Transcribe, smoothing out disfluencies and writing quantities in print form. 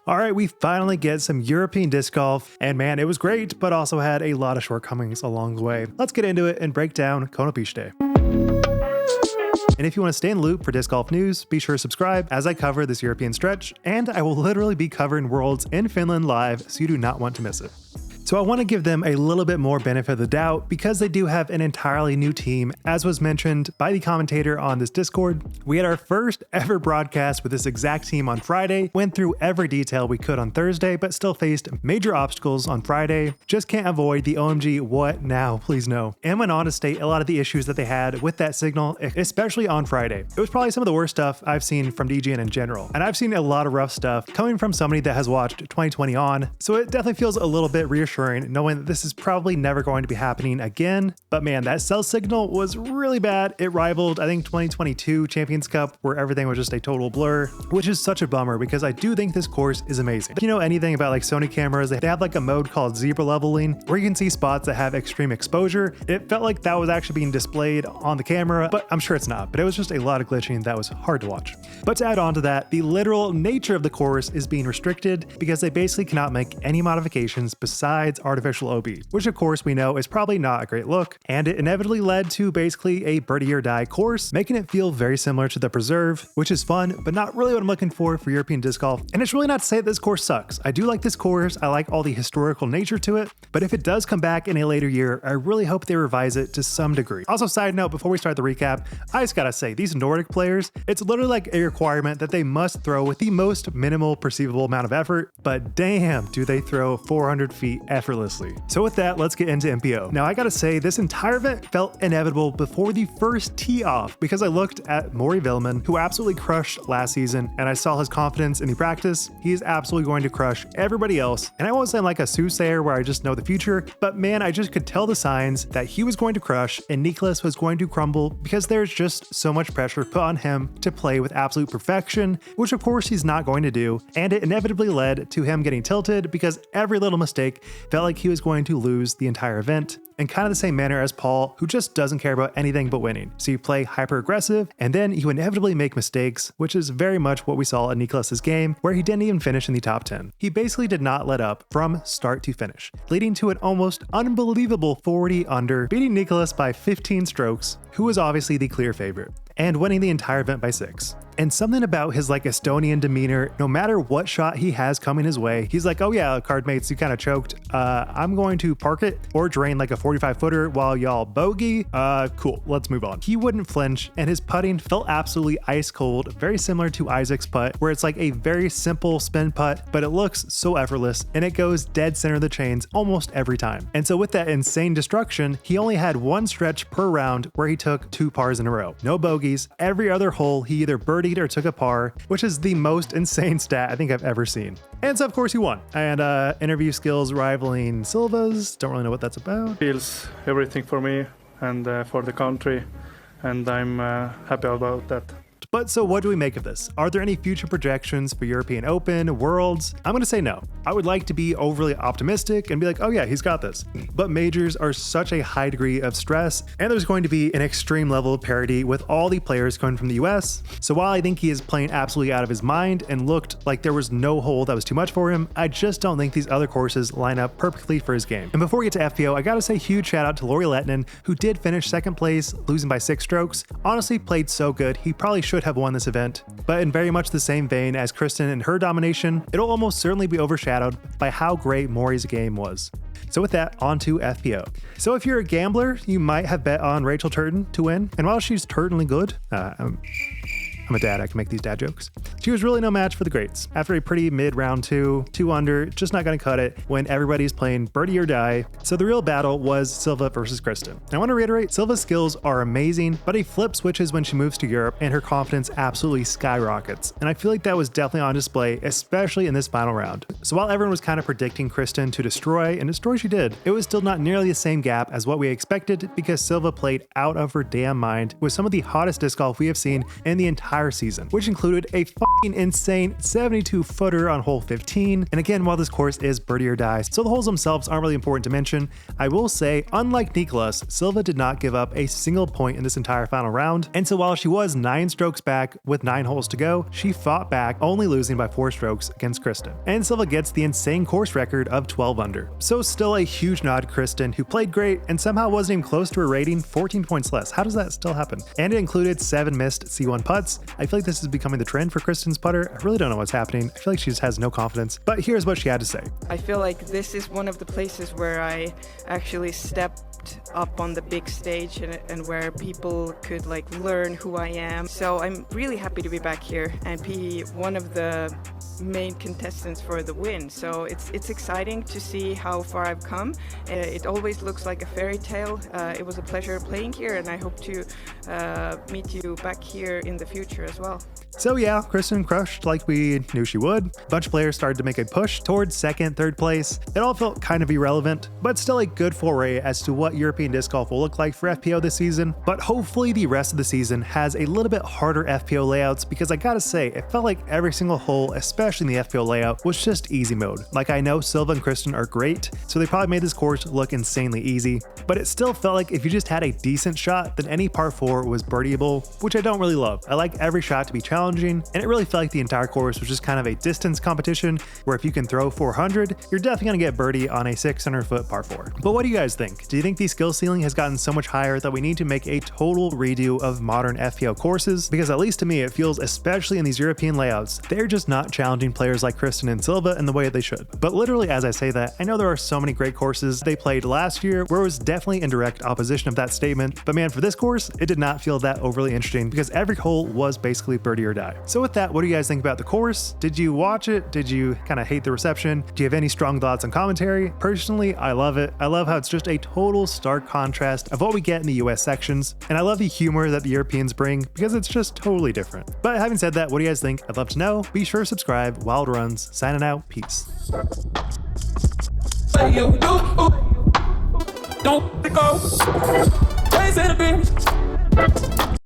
All right, we finally get some European disc golf, and man, it was great, but also had a lot of shortcomings along the way. Let's get into it and break down Konopiste. And if you want to stay in the loop for disc golf news, be sure to subscribe as I cover this European stretch, and I will literally be covering Worlds in Finland live, so you do not want to miss it. So I want to give them a little bit more benefit of the doubt because they do have an entirely new team, as was mentioned by the commentator on this Discord. We had our first ever broadcast with this exact team on Friday, went through every detail we could on Thursday, but still faced major obstacles on Friday. Just can't avoid the OMG what now, please no. And went on to state a lot of the issues that they had with that signal, especially on Friday. It was probably some of the worst stuff I've seen from DGN in general. And I've seen a lot of rough stuff coming from somebody that has watched 2020 on, so it definitely feels a little bit reassuring knowing that this is probably never going to be happening again. But man, that cell signal was really bad. It rivaled, I think, 2022 Champions Cup, where everything was just a total blur, which is such a bummer because I do think this course is amazing. If you know anything about like Sony cameras, they have like a mode called zebra leveling where you can see spots that have extreme exposure. It felt like that was actually being displayed on the camera, but I'm sure it's not. But it was just a lot of glitching that was hard to watch. But to add on to that, the literal nature of the course is being restricted because they basically cannot make any modifications besides artificial OB, which of course we know is probably not a great look, and it inevitably led to basically a birdie or die course, making it feel very similar to the Preserve, which is fun, but not really what I'm looking for European disc golf. And it's really not to say that this course sucks. I do like this course, I like all the historical nature to it, but if it does come back in a later year, I really hope they revise it to some degree. Also, side note, before we start the recap, I just gotta say, these Nordic players, it's literally like a requirement that they must throw with the most minimal perceivable amount of effort, but damn, do they throw 400 feet effortlessly. So with that, let's get into MPO. Now I gotta say, this entire event felt inevitable before the first tee off because I looked at Maury Villeman, who absolutely crushed last season, and I saw his confidence in the practice. He is absolutely going to crush everybody else. And I won't say I'm like a soothsayer where I just know the future, but man, I just could tell the signs that he was going to crush and Niklas was going to crumble because there's just so much pressure put on him to play with absolute perfection, which of course he's not going to do. And it inevitably led to him getting tilted because every little mistake felt like he was going to lose the entire event, in kind of the same manner as Paul, who just doesn't care about anything but winning. So you play hyper aggressive, and then you inevitably make mistakes, which is very much what we saw in Niklas's game, where he didn't even finish in the top 10. He basically did not let up from start to finish, leading to an almost unbelievable 40 under, beating Niklas by 15 strokes, who was obviously the clear favorite, and winning the entire event by 6. And something about his like Estonian demeanor, no matter what shot he has coming his way, he's like, oh yeah, card mates, you kind of choked. I'm going to park it or drain like a 45 footer while y'all bogey. Cool, let's move on. He wouldn't flinch, and his putting felt absolutely ice cold, very similar to Isaac's putt, where it's like a very simple spin putt, but it looks so effortless and it goes dead center of the chains almost every time. And so with that insane destruction, he only had one stretch per round where he took 2 pars in a row. No bogeys. Every other hole he either birdied or took a par, which is the most insane stat I think I've ever seen. And so of course he won. And interview skills rivaling Silva's. Don't really know what that's about. Feels everything for me and for the country, and I'm happy about that. But so what do we make of this? Are there any future projections for European Open, Worlds? I'm gonna say no. I would like to be overly optimistic and be like, oh yeah, he's got this. But majors are such a high degree of stress, and there's going to be an extreme level of parity with all the players coming from the US. So while I think he is playing absolutely out of his mind and looked like there was no hole that was too much for him, I just don't think these other courses line up perfectly for his game. And before we get to FPO, I gotta say huge shout out to Lauri Lehtinen, who did finish second place, losing by 6 strokes. Honestly, played so good, he probably should have won this event. But in very much the same vein as Kristin and her domination, it'll almost certainly be overshadowed by how great Maury's game was. So with that, on to FPO. So if you're a gambler, you might have bet on Rachel Turton to win, and while she's certainly good, I'm a dad, I can make these dad jokes. She was really no match for the greats. After a pretty mid round 2 under, just not gonna cut it when everybody's playing birdie or die. So the real battle was Silva versus Kristin. And I wanna reiterate, Silva's skills are amazing, but a flip switches when she moves to Europe and her confidence absolutely skyrockets. And I feel like that was definitely on display, especially in this final round. So while everyone was kind of predicting Kristin to destroy, and destroy she did, it was still not nearly the same gap as what we expected because Silva played out of her damn mind with some of the hottest disc golf we have seen in the entire entire season, which included a fucking insane 72-footer on hole 15. And again, while this course is birdie or die, so the holes themselves aren't really important to mention, I will say, unlike Niklas, Silva did not give up a single point in this entire final round. And so while she was 9 strokes back with 9 holes to go, she fought back, only losing by 4 strokes against Kristin. And Silva gets the insane course record of 12 under. So still a huge nod to Kristin, who played great and somehow wasn't even close to her rating, 14 points less. How does that still happen? And it included 7 missed C1 putts. I feel like this is becoming the trend for Kristin's putter. I really don't know what's happening. I feel like she just has no confidence. But here's what she had to say. I feel like this is one of the places where I actually stepped up on the big stage and where people could like learn who I am. So I'm really happy to be back here and be one of the main contestants for the win. So it's exciting to see how far I've come. It always looks like a fairy tale. It was a pleasure playing here, and I hope to meet you back here in the future as well. So yeah, Kristin crushed like we knew she would. A bunch of players started to make a push towards second, third place. It all felt kind of irrelevant, but still a good foray as to what European disc golf will look like for FPO this season. But hopefully the rest of the season has a little bit harder FPO layouts, because I gotta say, it felt like every single hole, especially in the FPO layout, was just easy mode. Like, I know Silva and Kristin are great, so they probably made this course look insanely easy, but it still felt like if you just had a decent shot, then any par 4 was birdieable, which I don't really love. I like every shot to be challenging, and it really felt like the entire course was just kind of a distance competition, where if you can throw 400, you're definitely gonna get birdie on a 600-foot par 4. But what do you guys think? Do you think the skill ceiling has gotten so much higher that we need to make a total redo of modern FPO courses? Because at least to me, it feels, especially in these European layouts, they're just not challenging players like Kristin and Silva in the way they should. But literally, as I say that, I know there are so many great courses they played last year where it was definitely in direct opposition of that statement. But man, for this course, it did not feel that overly interesting, because every hole was basically birdie or die. So with that, what do you guys think about the course? Did you watch it? Did you kind of hate the reception? Do you have any strong thoughts on commentary? Personally, I love it. I love how it's just a total stark contrast of what we get in the US sections, and I love the humor that the Europeans bring, because it's just totally different. But having said that, what do you guys think? I'd love to know. Be sure to subscribe. Wild Runs, signing out. Peace. Don't go.